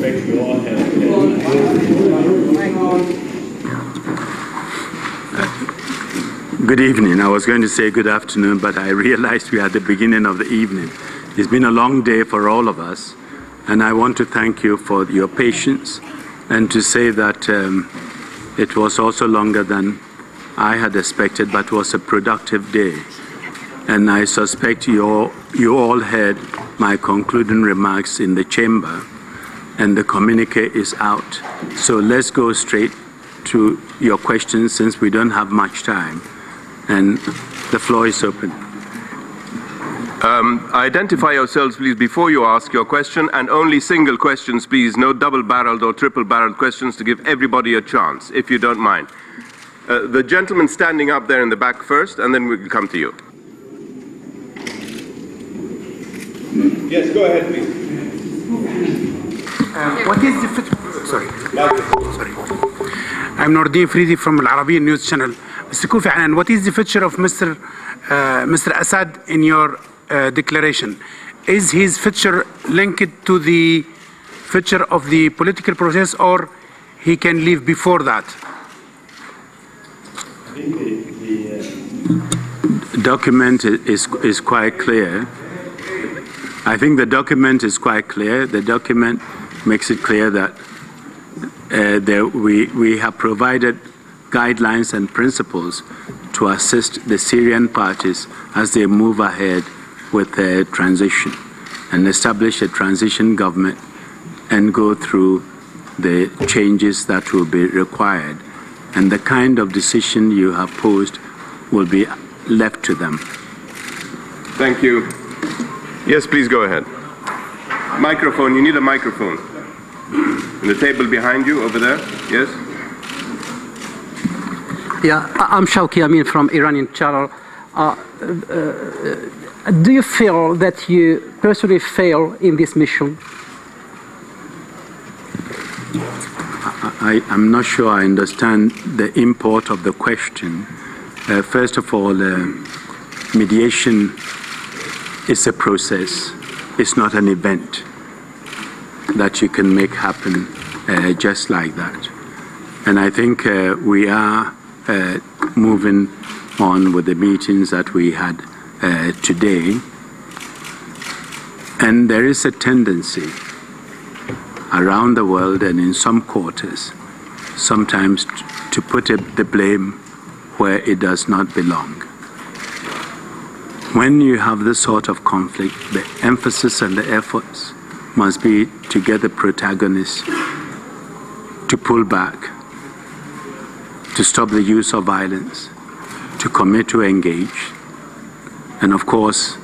expect your help. Good evening. I was going to say good afternoon, but I realized we are at the beginning of the evening. It's been a long day for all of us, and I want to thank you for your patience and to say that it was also longer than I had expected, but was a productive day. And I suspect you all heard my concluding remarks in the chamber, and the communique is out. So let's go straight to your questions since we don't have much time. And the floor is open. Identify yourselves, please, before you ask your question, and only single questions, please. No double-barreled or triple-barreled questions to give everybody a chance, if you don't mind. The gentleman standing up there in the back first, and then we'll come to you. Yes, go ahead, please. What is the... Sorry. I'm Nordin Fridi from Al Arabian News Channel. Mr. Kofi Annan, what is the feature of Mr. Assad in your declaration? Is his feature linked to the feature of the political process, or he can leave before that? I think the document is quite clear. I think the document is quite clear. The document makes it clear that we have provided guidelines and principles to assist the Syrian parties as they move ahead with their transition and establish a transition government and go through the changes that will be required. And the kind of decision you have posed will be left to them. Thank you. Yes, please go ahead. Microphone, you need a microphone. In the table behind you, over there, yes? Yeah, I'm Shawki Amin from Iranian Channel. Do you feel that you personally fail in this mission? I'm not sure I understand the import of the question. First of all, mediation is a process. It's not an event that you can make happen just like that. And I think we are moving on with the meetings that we had today. And there is a tendency around the world and in some quarters sometimes to put the blame where it does not belong. When you have this sort of conflict, the emphasis and the efforts must be to get the protagonists to pull back, to stop the use of violence, to commit to engage. And of course,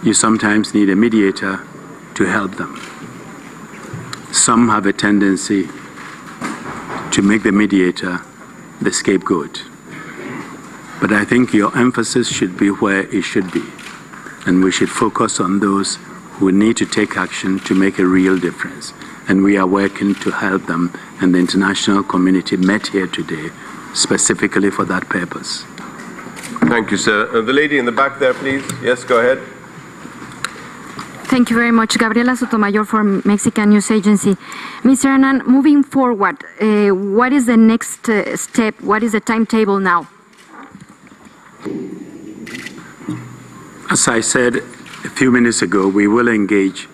you sometimes need a mediator to help them. Some have a tendency to make the mediator the scapegoat. But I think your emphasis should be where it should be. And we should focus on those who need to take action to make a real difference. And we are working to help them. And the international community met here today specifically for that purpose. Thank you, sir. The lady in the back there, please. Yes, go ahead. Thank you very much. Gabriela Sotomayor from Mexican News Agency. Mr. Annan, moving forward, what is the next step? What is the timetable now? As I said a few minutes ago, we will engage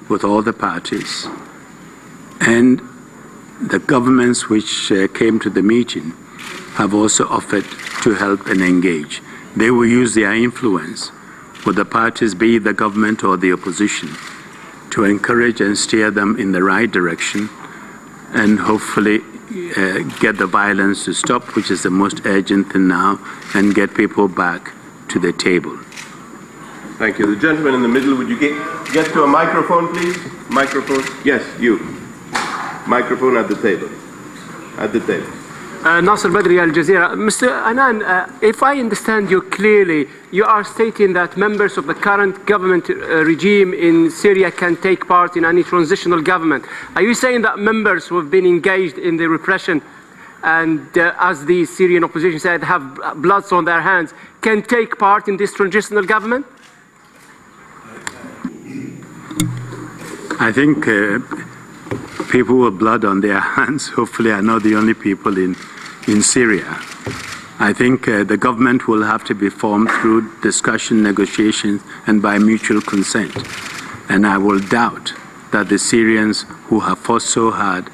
with all the parties. And the governments which came to the meeting have also offered to help and engage. They will use their influence with the parties, be it the government or the opposition, to encourage and steer them in the right direction and hopefully get the violence to stop, which is the most urgent thing now, and get people back to the table. Thank you. The gentleman in the middle, would you get to a microphone, please? Microphone. Yes, you. Microphone at the table. At the table. Nasser Badri, Al Jazeera. Mr. Annan, if I understand you clearly, you are stating that members of the current government regime in Syria can take part in any transitional government. Are you saying that members who have been engaged in the repression and, as the Syrian opposition said, have blood on their hands, can take part in this transitional government? I think people with blood on their hands hopefully are not the only people in Syria. I think the government will have to be formed through discussion, negotiations, and by mutual consent. And I will doubt that the Syrians who have fought so hard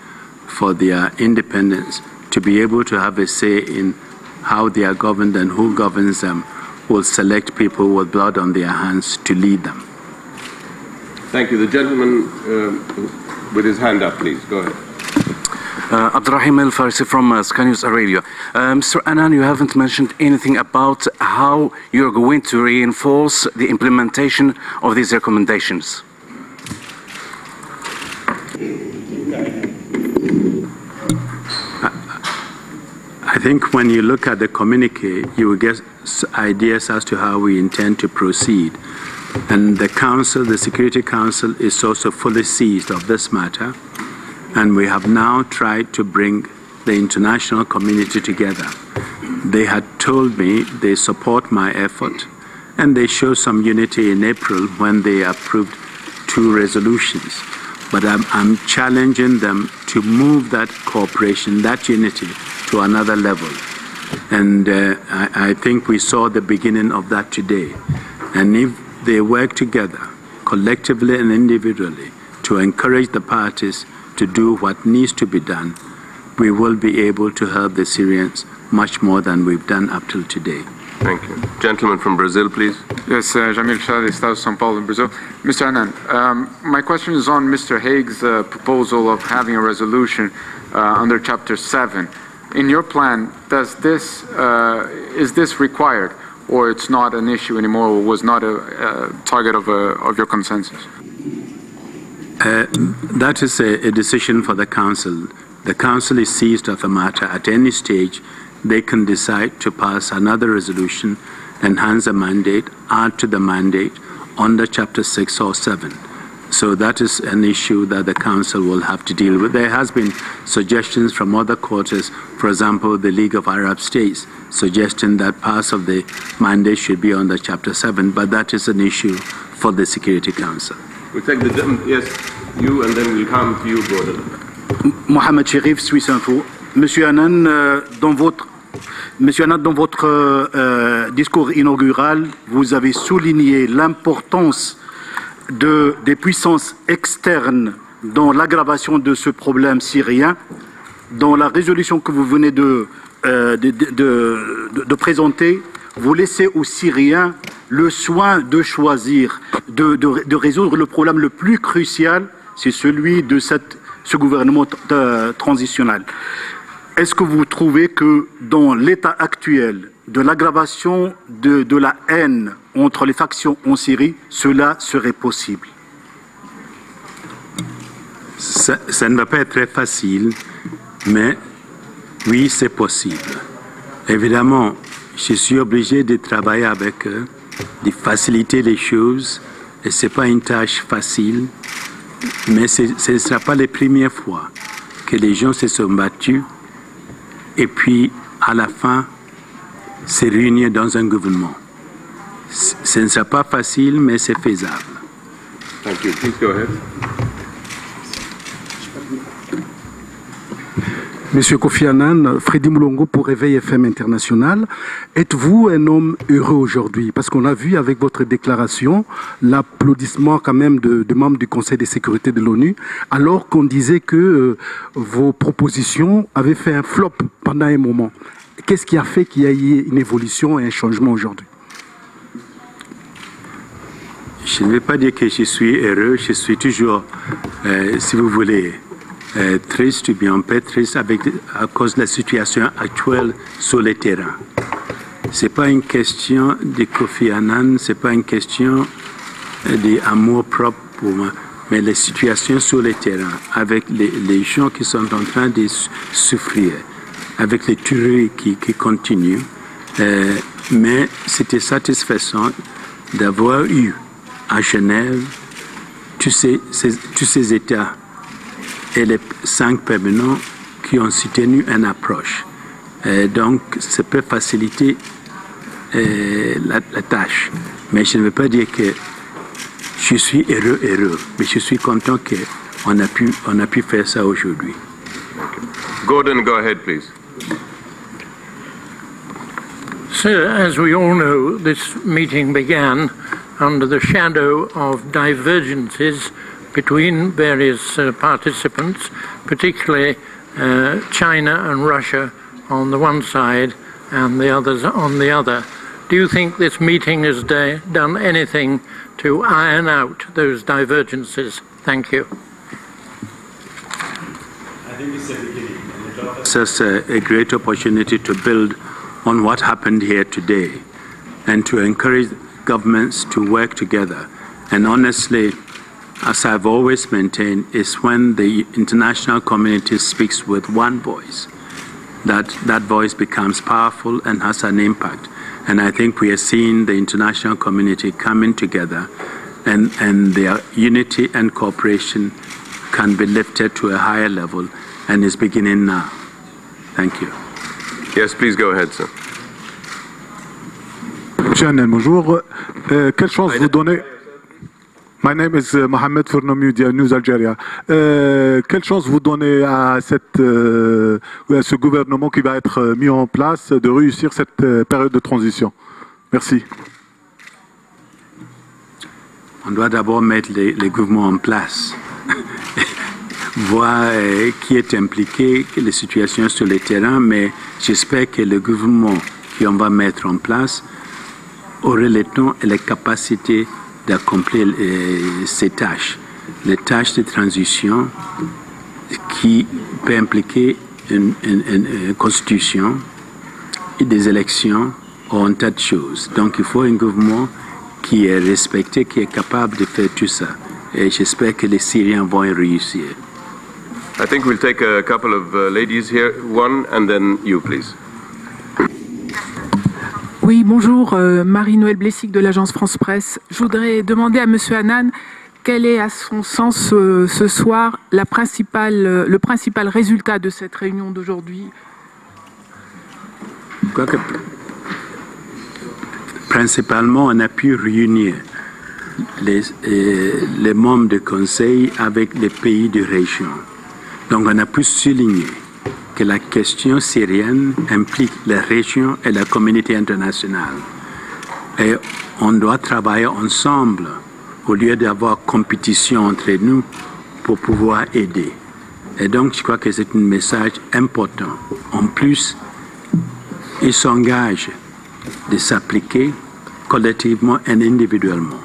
for their independence to be able to have a say in how they are governed and who governs them will select people with blood on their hands to lead them. Thank you. The gentleman with his hand up, please. Go ahead. Abdurrahim Al-Farsi from Sky News Arabia. Mr. Annan, you haven't mentioned anything about how you're going to reinforce the implementation of these recommendations. I think when you look at the communique, you will get ideas as to how we intend to proceed. And the Council, the Security Council, is also fully seized of this matter. And we have now tried to bring the international community together. They had told me they support my effort, and they showed some unity in April when they approved 2 resolutions. But I'm challenging them to move that cooperation, that unity, to another level. And I think we saw the beginning of that today. And if they work together, collectively and individually, to encourage the parties to do what needs to be done, we will be able to help the Syrians much more than we've done up till today. Thank you. Gentleman from Brazil, please. Yes, Jamil Shah, Estado de São Paulo in Brazil. Mr. Annan, my question is on Mr. Hague's proposal of having a resolution under Chapter 7. In your plan, is this required, or it's not an issue anymore, or was not a target of your consensus? That is a decision for the Council. The Council is seized of the matter. At any stage, they can decide to pass another resolution, enhance the mandate, add to the mandate under Chapter 6 or 7. So that is an issue that the Council will have to deal with. There has been suggestions from other quarters, for example, the League of Arab States, suggesting that parts of the mandate should be under Chapter 7, but that is an issue for the Security Council. We'll take the yes, you, and then we'll come to you, Gordon. Mohamed Cherif, Suisse Info. Monsieur Annan, dans votre discours inaugural, vous avez souligné l'importance des puissances externes dans l'aggravation de ce problème syrien. Dans la résolution que vous venez de présenter, vous laissez aux Syriens le soin de choisir, de résoudre le problème le plus crucial, c'est celui de ce gouvernement transitionnel. Est-ce que vous trouvez que dans l'état actuel de l'aggravation de la haine entre les factions en Syrie, cela serait possible? Ça ne va pas être très facile, mais oui, c'est possible. Évidemment, je suis obligé de travailler avec eux, de faciliter les choses, et ce n'est pas une tâche facile, mais ce ne sera pas la première fois que les gens se sont battus et puis à la fin se réunir dans un gouvernement. Ce ne sera pas facile, mais c'est faisable. Thank you. Please go ahead. Monsieur Kofi Annan, Freddy Mulongo pour Réveil FM International. Êtes-vous un homme heureux aujourd'hui? Parce qu'on a vu avec votre déclaration l'applaudissement quand même de membres du Conseil de sécurité de l'ONU, alors qu'on disait que vos propositions avaient fait un flop pendant un moment. Qu'est-ce qui a fait qu'il y ait une évolution et un changement aujourd'hui? Je ne vais pas dire que je suis heureux, je suis toujours, si vous voulez, triste ou bien un peu triste à cause de la situation actuelle sur le terrain. Ce n'est pas une question de Kofi Annan, ce n'est pas une question d'amour propre pour moi, mais la situation sur le terrain, avec les gens qui sont en train de souffrir, avec les tueries qui continuent. Mais c'était satisfaisant d'avoir eu à Genève tous ces États et les 5 permanents qui ont soutenu une approche. Donc, ça peut faciliter la tâche. Mais je ne veux pas dire que je suis heureux, mais je suis content que on a pu faire ça aujourd'hui. Gordon, go ahead, please. Sir, as we all know, this meeting began under the shadow of divergences between various participants, particularly China and Russia on the one side and the others on the other. Do you think this meeting has done anything to iron out those divergences? Thank you. I think it's a beginning. It's just a great opportunity to build on what happened here today and to encourage governments to work together. And honestly, as I've always maintained, is when the international community speaks with one voice, that voice becomes powerful and has an impact. And I think we are seeing the international community coming together, and their unity and cooperation can be lifted to a higher level, and is beginning now. Thank you. Yes, please go ahead, sir. Bonjour. Quelle chance vous donnez? My name is Mohamed Fourno Media, News Algeria. Quelle chance vous donnez à ce gouvernement qui va être mis en place de réussir cette période de transition? Merci. On doit d'abord mettre les gouvernements en place, voir qui est impliqué, les situations sur le terrain, mais j'espère que le gouvernement qu'on va mettre en place aurait le temps et les capacités d'accomplir ces tâches, les tâches de transition qui peut impliquer une constitution et des élections ou un tas de choses. Donc il faut un gouvernement qui est respecté, qui est capable de faire tout ça. Et j'espère que les Syriens vont y réussir. I think we'll take a couple of ladies here, one and then you, please. Oui, bonjour, Marie-Noël Blessic de l'agence France Presse. Je voudrais demander à M. Annan quel est, à son sens, ce soir, le principal résultat de cette réunion d'aujourd'hui. Principalement, on a pu réunir les membres du Conseil avec les pays de région. Donc, on a pu souligner que la question syrienne implique la région et la communauté internationale. Et on doit travailler ensemble au lieu d'avoir compétition entre nous pour pouvoir aider. Et donc, je crois que c'est un message important. En plus, ils s'engagent de s'appliquer collectivement et individuellement.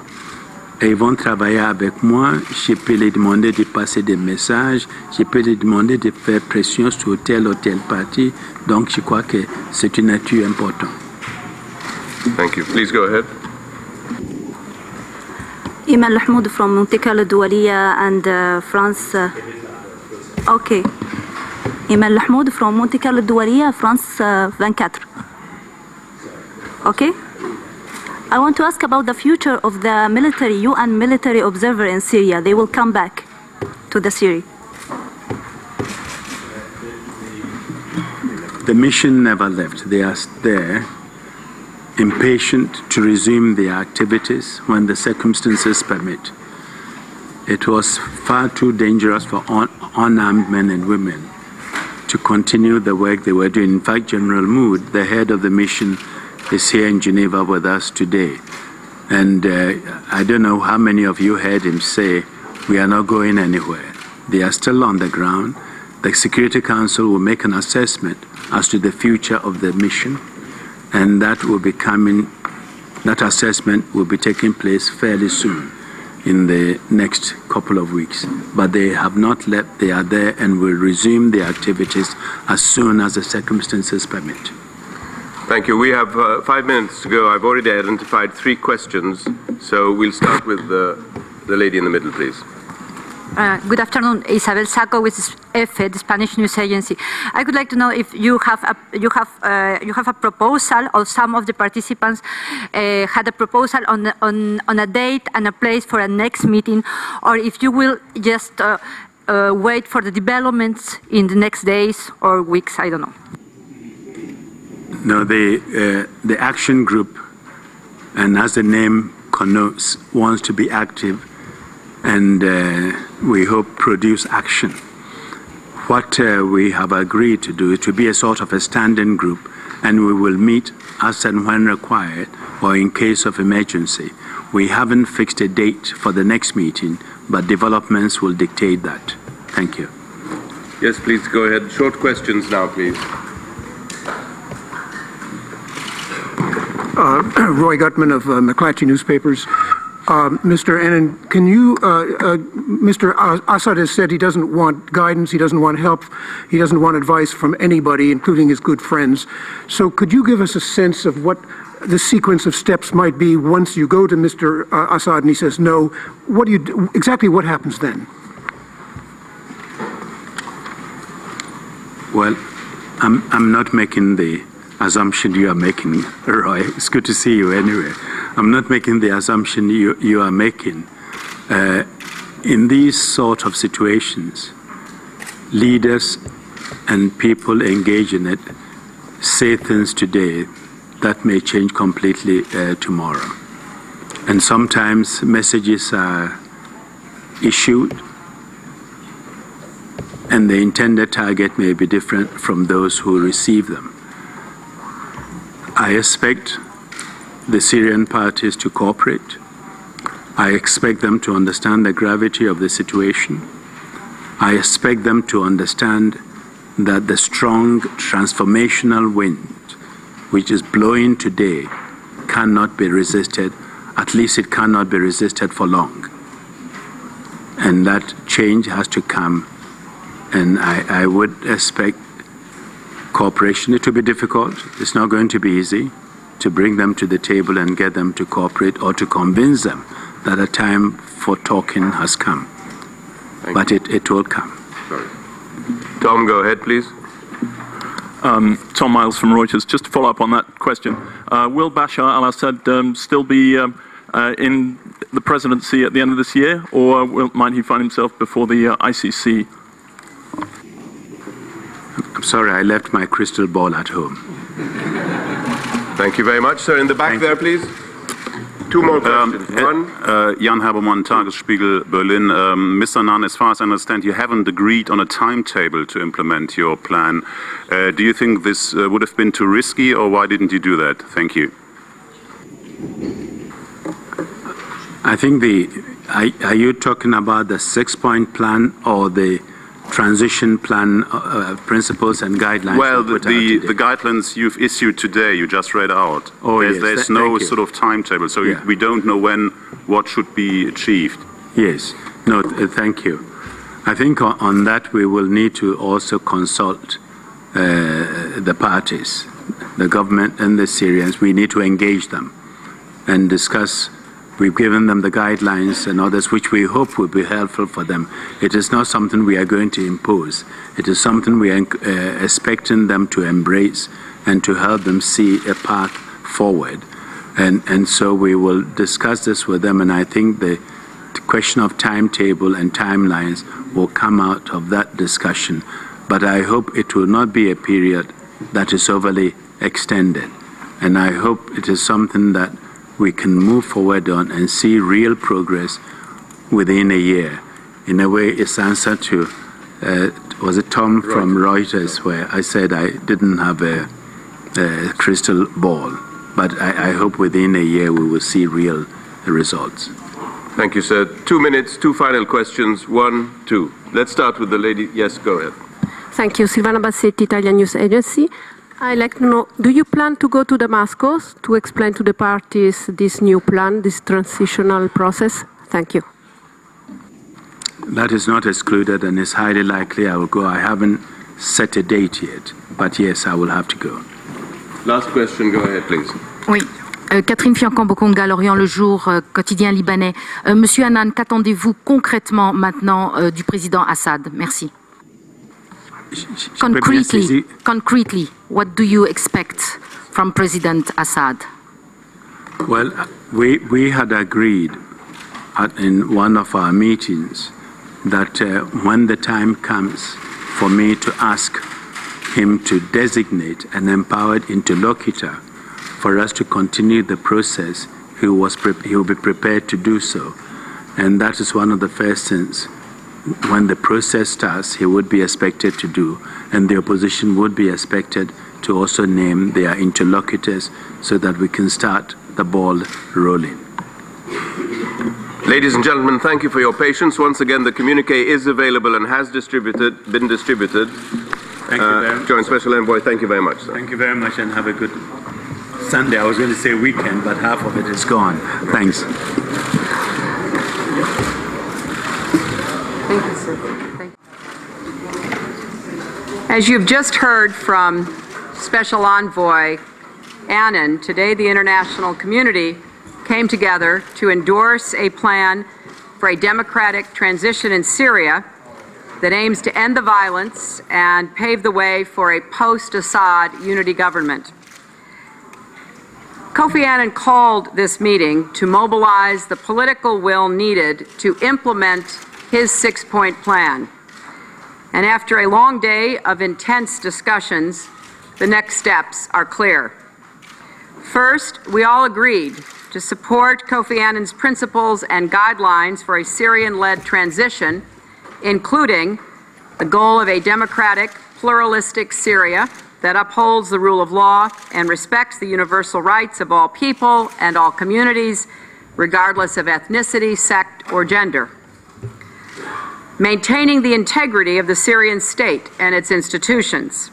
Et ils vont travailler avec moi. Je peux les demander de passer des messages. Je peux les demander de faire pression sur telle ou telle partie. Donc, je crois que c'est une atout importante. Thank you. Please go ahead. Iman Lahmoud from Monte Carlo Doualiya and France. Okay. Iman Lahmoud from Monte Carlo Doualiya, France 24. Okay? I want to ask about the future of the military, UN military observer in Syria. They will come back to the Syria. The mission never left. They are there, impatient to resume their activities when the circumstances permit. It was far too dangerous for unarmed men and women to continue the work they were doing. In fact, General Mood, the head of the mission, is here in Geneva with us today. And I don't know how many of you heard him say, we are not going anywhere. They are still on the ground. The Security Council will make an assessment as to the future of the mission, and that assessment will be taking place fairly soon, in the next couple of weeks. But they have not left. They are there and will resume their activities as soon as the circumstances permit. Thank you. We have 5 minutes to go. I've already identified 3 questions, so we'll start with the lady in the middle, please. Good afternoon, Isabel Saco with EFE, the Spanish news agency. I would like to know if you have a proposal, or some of the participants had a proposal on a date and a place for a next meeting, or if you will just wait for the developments in the next days or weeks. I don't know. No, the action group, and as the name connotes, wants to be active and we hope produce action. What we have agreed to do is to be a sort of a standing group, and we will meet as and when required or in case of emergency. We haven't fixed a date for the next meeting, but developments will dictate that. Thank you. Yes, please go ahead. Short questions now, please. Roy Gutman of McClatchy Newspapers. Mr. Annan, can you, Mr. Assad has said he doesn't want guidance, he doesn't want help, he doesn't want advice from anybody, including his good friends. So could you give us a sense of what the sequence of steps might be once you go to Mr. Assad and he says no? What do you do, exactly what happens then? Well, I'm not making the assumption you are making, Roy. It's good to see you anyway. I'm not making the assumption you are making. In these sort of situations, leaders and people engage in it say things today that may change completely tomorrow. And sometimes messages are issued and the intended target may be different from those who receive them. I expect the Syrian parties to cooperate. I expect them to understand the gravity of the situation. I expect them to understand that the strong transformational wind which is blowing today cannot be resisted. At least it cannot be resisted for long. And that change has to come. And I would expect cooperation. It will be difficult. It's not going to be easy to bring them to the table and get them to cooperate or to convince them that a time for talking has come. But it will come. Sorry. Tom, go ahead, please. Tom Miles from Reuters. Just to follow up on that question, will Bashar al-Assad still be in the presidency at the end of this year, or might he find himself before the ICC? I'm sorry, I left my crystal ball at home. Thank you very much, sir. In the back there, please. Two more questions. One. Jan Habermann, Tagesspiegel, Berlin. Mr. Annan, as far as I understand, you haven't agreed on a timetable to implement your plan. Do you think this would have been too risky, or why didn't you do that? Thank you. I think are you talking about the 6-point plan or the transition plan principles and guidelines? Well, the guidelines you've issued today, you just read out. Oh, there's no sort of timetable, so we don't know what should be achieved. Yes. No, thank you. I think on that we will need to also consult the parties, the government and the Syrians. We need to engage them and discuss. We've given them the guidelines and others which we hope will be helpful for them. It is not something we are going to impose. It is something we are expecting them to embrace and to help them see a path forward. And so we will discuss this with them, and I think the question of timetable and timelines will come out of that discussion. But I hope it will not be a period that is overly extended. And I hope it is something that we can move forward on and see real progress within a year. In a way, it's answer to, was it Tom from Reuters, where I said I didn't have a crystal ball. But I hope within a year we will see real results. Thank you, sir. 2 minutes, two final questions. 1, 2. Let's start with the lady. Yes, go ahead. Thank you. Silvana Bassetti, Italian News Agency. I'd like to know, do you plan to go to Damascus to explain to the parties this new plan, this transitional process? Thank you. That is not excluded, and it's highly likely I will go. I haven't set a date yet, but yes, I will have to go. Last question, go ahead, please. Oui. Catherine Fiankambo-Konga, L'Orient le Jour, quotidien libanais. Monsieur Annan, qu'attendez-vous concrètement maintenant du président Assad? Merci. Concretely, what do you expect from President Assad? Well, we had agreed in one of our meetings that when the time comes for me to ask him to designate an empowered interlocutor for us to continue the process, he will be prepared to do so. And that is one of the first things. When the process starts, he would be expected to do, and the opposition would be expected to also name their interlocutors so that we can start the ball rolling. Ladies and gentlemen, thank you for your patience. Once again, the communique is available and has been distributed. Thank you very much. Joint Special Envoy, thank you very much, sir. Thank you very much, and have a good Sunday. I was going to say weekend, but half of it is gone. Thanks. Thank you, sir. Thank you. As you've just heard from Special Envoy Annan, today the international community came together to endorse a plan for a democratic transition in Syria that aims to end the violence and pave the way for a post-Assad unity government. Kofi Annan called this meeting to mobilize the political will needed to implement his six-point plan. And after a long day of intense discussions, the next steps are clear. First, we all agreed to support Kofi Annan's principles and guidelines for a Syrian-led transition, including the goal of a democratic, pluralistic Syria that upholds the rule of law and respects the universal rights of all people and all communities, regardless of ethnicity, sect, or gender. Maintaining the integrity of the Syrian state and its institutions.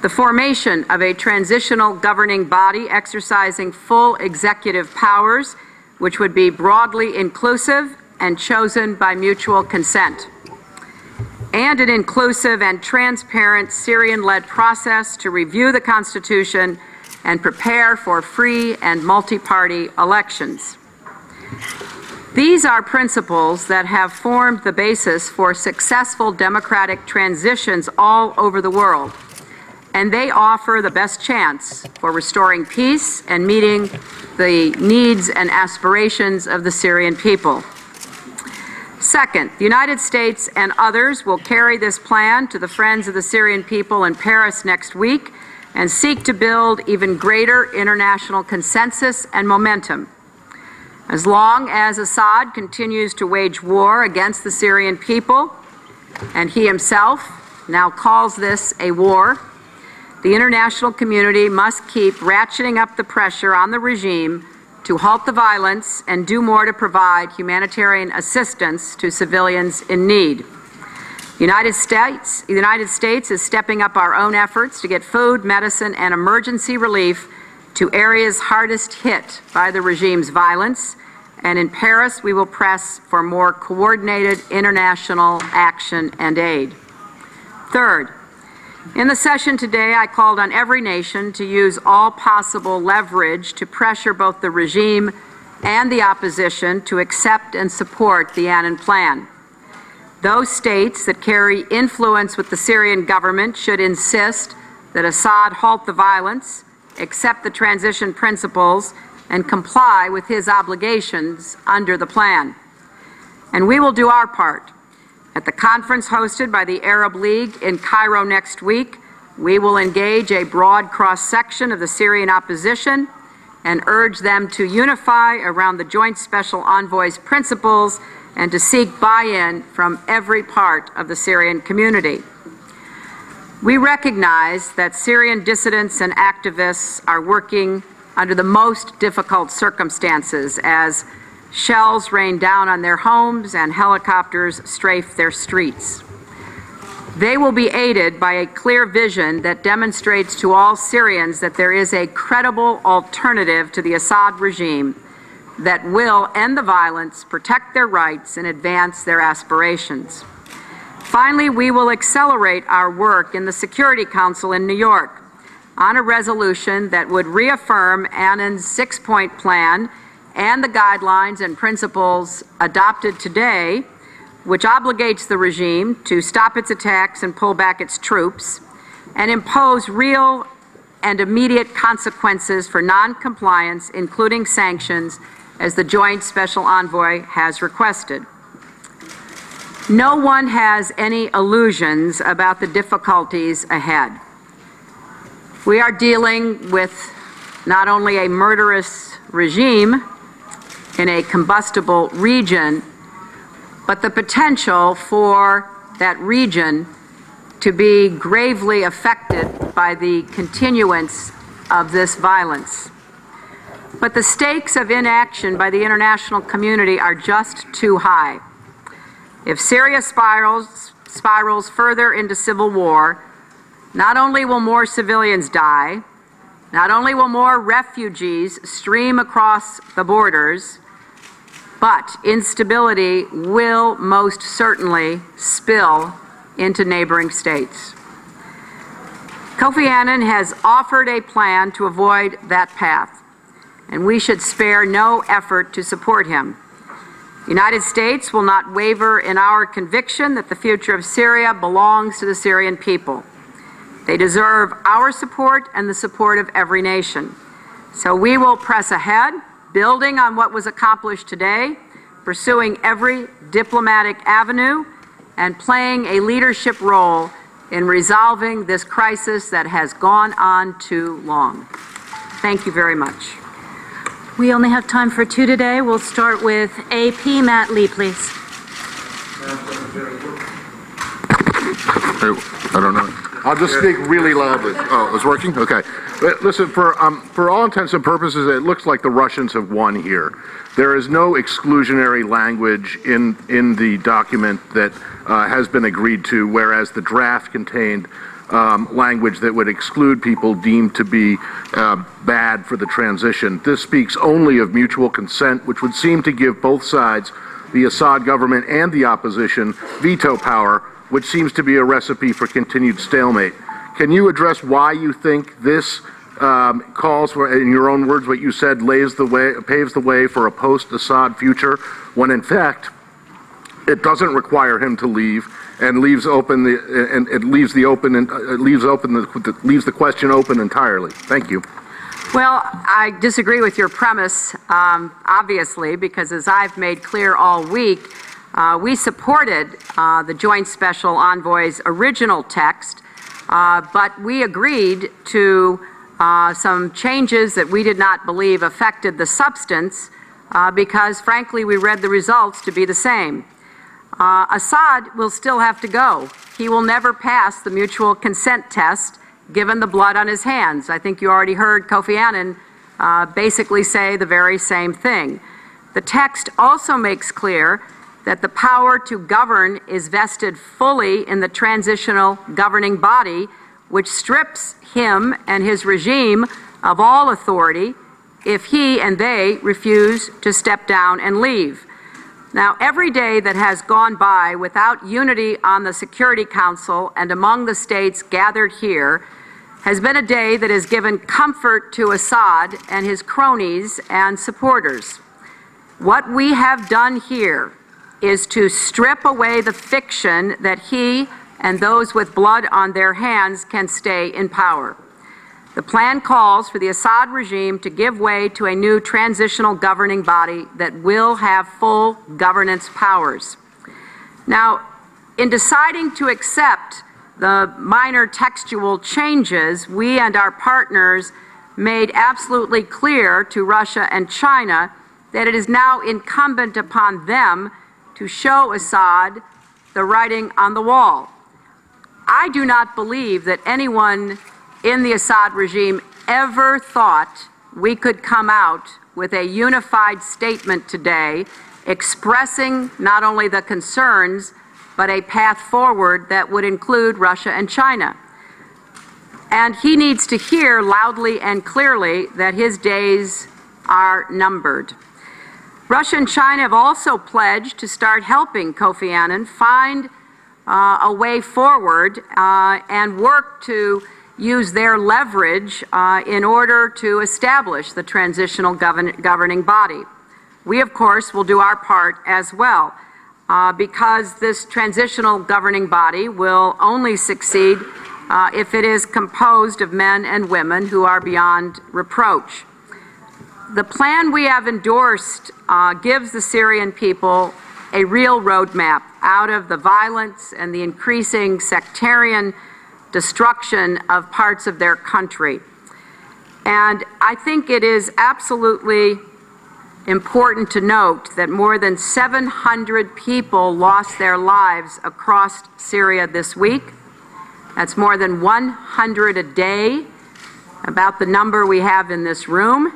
The formation of a transitional governing body exercising full executive powers, which would be broadly inclusive and chosen by mutual consent. And an inclusive and transparent Syrian-led process to review the Constitution and prepare for free and multi-party elections. These are principles that have formed the basis for successful democratic transitions all over the world, and they offer the best chance for restoring peace and meeting the needs and aspirations of the Syrian people. Second, the United States and others will carry this plan to the Friends of the Syrian People in Paris next week and seek to build even greater international consensus and momentum. As long as Assad continues to wage war against the Syrian people, and he himself now calls this a war, the international community must keep ratcheting up the pressure on the regime to halt the violence and do more to provide humanitarian assistance to civilians in need. The United States is stepping up our own efforts to get food, medicine, and emergency relief to areas hardest hit by the regime's violence, and in Paris we will press for more coordinated international action and aid. Third, in the session today, I called on every nation to use all possible leverage to pressure both the regime and the opposition to accept and support the Annan Plan. Those states that carry influence with the Syrian government should insist that Assad halt the violence, accept the transition principles, and comply with his obligations under the plan. And we will do our part. At the conference hosted by the Arab League in Cairo next week, we will engage a broad cross-section of the Syrian opposition and urge them to unify around the Joint Special Envoy's principles and to seek buy-in from every part of the Syrian community. We recognize that Syrian dissidents and activists are working under the most difficult circumstances as shells rain down on their homes and helicopters strafe their streets. They will be aided by a clear vision that demonstrates to all Syrians that there is a credible alternative to the Assad regime that will end the violence, protect their rights, and advance their aspirations. Finally, we will accelerate our work in the Security Council in New York on a resolution that would reaffirm Annan's six-point plan and the guidelines and principles adopted today, which obligates the regime to stop its attacks and pull back its troops, and impose real and immediate consequences for non-compliance, including sanctions, as the Joint Special Envoy has requested. No one has any illusions about the difficulties ahead. We are dealing with not only a murderous regime in a combustible region, but the potential for that region to be gravely affected by the continuance of this violence. But the stakes of inaction by the international community are just too high. If Syria spirals further into civil war, not only will more civilians die, not only will more refugees stream across the borders, but instability will most certainly spill into neighboring states. Kofi Annan has offered a plan to avoid that path, and we should spare no effort to support him. The United States will not waver in our conviction that the future of Syria belongs to the Syrian people. They deserve our support and the support of every nation. So we will press ahead, building on what was accomplished today, pursuing every diplomatic avenue, and playing a leadership role in resolving this crisis that has gone on too long. Thank you very much. We only have time for two today. We'll start with AP Matt Lee, please. I don't know. I'll just speak really loudly. Oh, it's working? Okay. But listen, for all intents and purposes, it looks like the Russians have won here. There is no exclusionary language in the document that has been agreed to, whereas the draft contained language that would exclude people deemed to be bad for the transition. This speaks only of mutual consent, which would seem to give both sides, the Assad government and the opposition, veto power, which seems to be a recipe for continued stalemate. Can you address why you think this calls for, in your own words, what you said, paves the way for a post-Assad future, when in fact it doesn't require him to leave and leaves the question open entirely? Thank you. Well, I disagree with your premise, obviously, because as I've made clear all week, we supported the Joint Special Envoy's original text, but we agreed to some changes that we did not believe affected the substance because, frankly, we read the results to be the same. Assad will still have to go. He will never pass the mutual consent test given the blood on his hands. I think you already heard Kofi Annan basically say the very same thing. The text also makes clear that the power to govern is vested fully in the transitional governing body, which strips him and his regime of all authority if he and they refuse to step down and leave. Now, every day that has gone by without unity on the Security Council and among the states gathered here has been a day that has given comfort to Assad and his cronies and supporters. What we have done here is to strip away the fiction that he and those with blood on their hands can stay in power. The plan calls for the Assad regime to give way to a new transitional governing body that will have full governance powers. Now, in deciding to accept the minor textual changes, we and our partners made absolutely clear to Russia and China that it is now incumbent upon them to show Assad the writing on the wall. I do not believe that anyone in the Assad regime ever thought we could come out with a unified statement today expressing not only the concerns but a path forward that would include Russia and China. And he needs to hear loudly and clearly that his days are numbered. Russia and China have also pledged to start helping Kofi Annan find a way forward and work to use their leverage in order to establish the transitional governing body. We, of course, will do our part as well, because this transitional governing body will only succeed if it is composed of men and women who are beyond reproach. The plan we have endorsed gives the Syrian people a real roadmap out of the violence and the increasing sectarian destruction of parts of their country. And I think it is absolutely important to note that more than 700 people lost their lives across Syria this week. That's more than 100 a day, about the number we have in this room.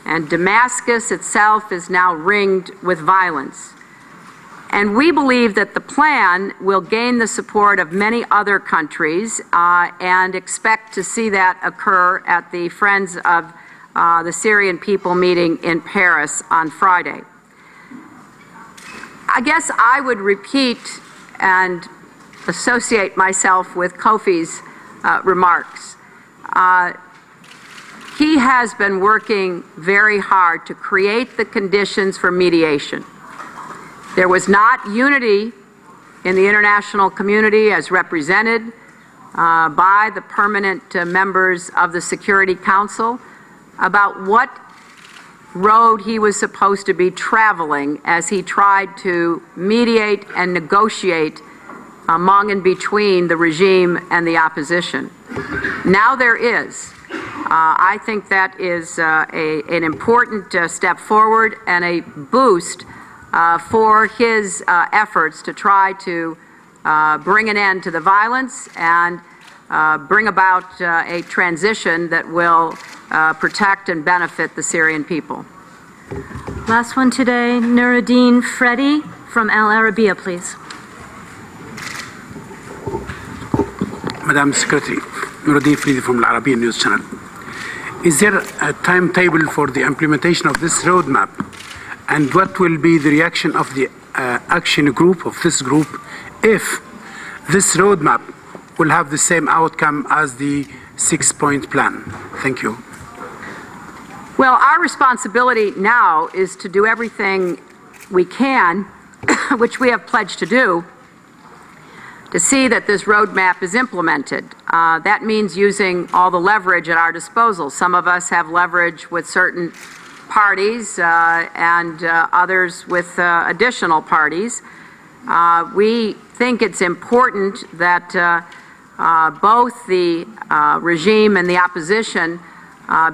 And Damascus itself is now ringed with violence. And we believe that the plan will gain the support of many other countries and expect to see that occur at the Friends of the Syrian People meeting in Paris on Friday. I guess I would repeat and associate myself with Kofi's remarks. He has been working very hard to create the conditions for mediation. There was not unity in the international community as represented by the permanent members of the Security Council about what road he was supposed to be traveling as he tried to mediate and negotiate among and between the regime and the opposition. Now there is. I think that is an important step forward and a boost for his efforts to try to bring an end to the violence and bring about a transition that will protect and benefit the Syrian people. Last one today, Nuruddin Freddy from Al Arabiya, please. Madam Secretary, Nuruddin Freddy from Al Arabiya News Channel. Is there a timetable for the implementation of this roadmap? And what will be the reaction of the action group, of this group, if this roadmap will have the same outcome as the 6-point plan? Thank you. Well, our responsibility now is to do everything we can, which we have pledged to do, to see that this roadmap is implemented. That means using all the leverage at our disposal. Some of us have leverage with certain parties and others with additional parties. We think it's important that both the regime and the opposition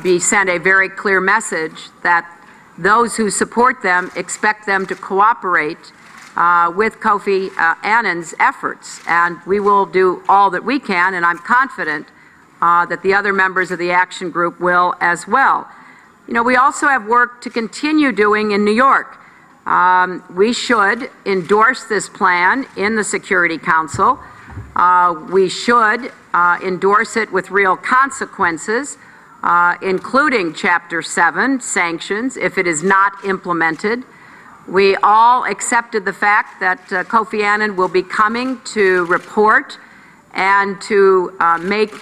be sent a very clear message that those who support them expect them to cooperate with Kofi Annan's efforts. And we will do all that we can, and I'm confident that the other members of the action group will as well. You know, we also have work to continue doing in New York. We should endorse this plan in the Security Council. We should endorse it with real consequences, including Chapter 7, sanctions, if it is not implemented. We all accepted the fact that Kofi Annan will be coming to report and to make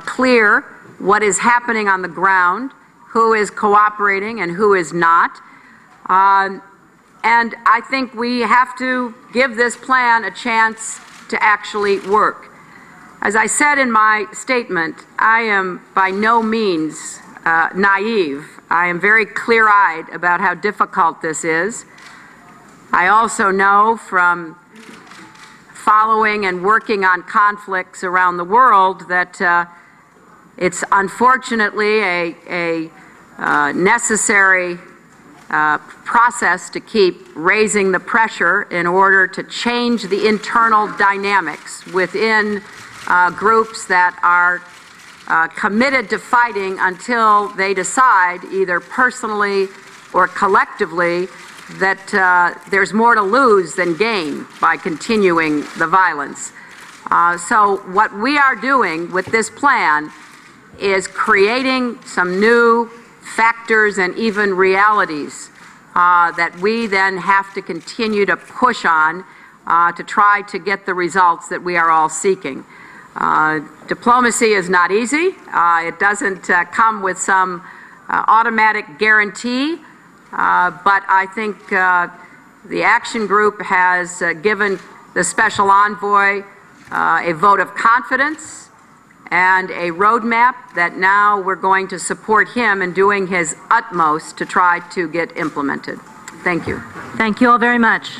clear what is happening on the ground, who is cooperating and who is not. And I think we have to give this plan a chance to actually work. As I said in my statement, I am by no means naive. I am very clear-eyed about how difficult this is. I also know from following and working on conflicts around the world that it's unfortunately a necessary process to keep raising the pressure in order to change the internal dynamics within groups that are committed to fighting until they decide, either personally or collectively, that there's more to lose than gain by continuing the violence. So what we are doing with this plan is creating some new factors and even realities that we then have to continue to push on to try to get the results that we are all seeking. Diplomacy is not easy. It doesn't come with some automatic guarantee, but I think the action group has given the special envoy a vote of confidence and a roadmap that now we're going to support him in doing his utmost to try to get implemented. Thank you. Thank you all very much.